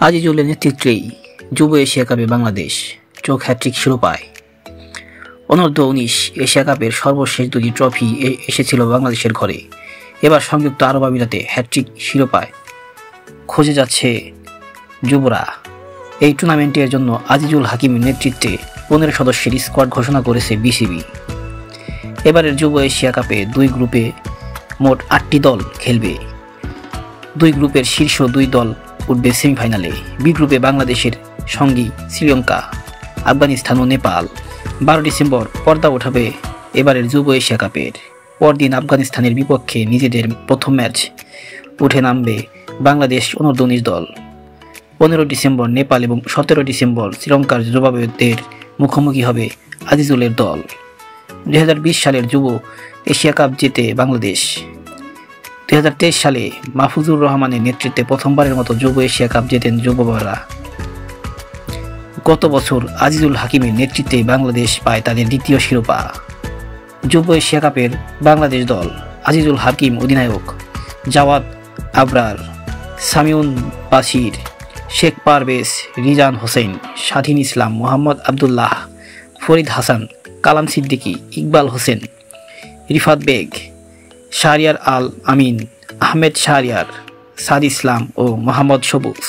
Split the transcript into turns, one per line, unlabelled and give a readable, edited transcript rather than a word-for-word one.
আজিজুলের নেতৃত্বেই যুব এশিয়া কাপে বাংলাদেশ চোখ হ্যাট্রিক শিরোপায়। অনূর্ধ্ব-19 এশিয়া কাপের সর্বশেষ দুটি ট্রফি এসেছিল বাংলাদেশের ঘরে। এবার সংযুক্ত আরব আমিরাতে হ্যাট্রিক শিরোপায় খুঁজে যাচ্ছে যুবরা। এই টুর্নামেন্টের জন্য আজিজুল হাকিমের নেতৃত্বে 15 সদস্যের স্কোয়াড ঘোষণা করেছে বিসিবি। এবারের যুব এশিয়া কাপে দুই গ্রুপে মোট 8টি দল খেলবে। দুই গ্রুপের শীর্ষ দুই দল উঠবে সেমিফাইনালে। বি গ্রুপে বাংলাদেশের সঙ্গী শ্রীলঙ্কা, আফগানিস্তান ও নেপাল। 12 ডিসেম্বর পর্দা ওঠাবে এবারের যুব এশিয়া কাপের। পরদিন আফগানিস্তানের বিপক্ষে নিজেদের প্রথম ম্যাচ উঠে নামবে বাংলাদেশ অনূর্ধ্ব-19 দল। 15 ডিসেম্বর নেপাল এবং 17 ডিসেম্বর শ্রীলঙ্কার জবাবের মুখোমুখি হবে আজিজুলের দল। 2020 সালের যুব এশিয়া কাপ জেতে বাংলাদেশ। 2023 সালে মাহফুজুর রহমানের নেতৃত্বে প্রথমবারের মতো যুব এশিয়া কাপ জেতেন যুবরা। গত বছর আজিজুল হাকিমের নেতৃত্বে বাংলাদেশ পায় তাদের দ্বিতীয় শিরোপা। যুব এশিয়া কাপের বাংলাদেশ দল: আজিজুল হাকিম অধিনায়ক, জাওয়াদ আবরার, সামিউন বাশির, শেখ পারভেজ, রিজান হোসেন, স্বাধীন ইসলাম, মোহাম্মদ আবদুল্লাহ, ফরিদ হাসান, কালাম সিদ্দিকী, ইকবাল হোসেন, রিফাত বেগ, শাহরিয়ার আল আমিন, আহমেদ শাহরিয়ার, সাদ ইসলাম ও মোহাম্মদ সবুজ।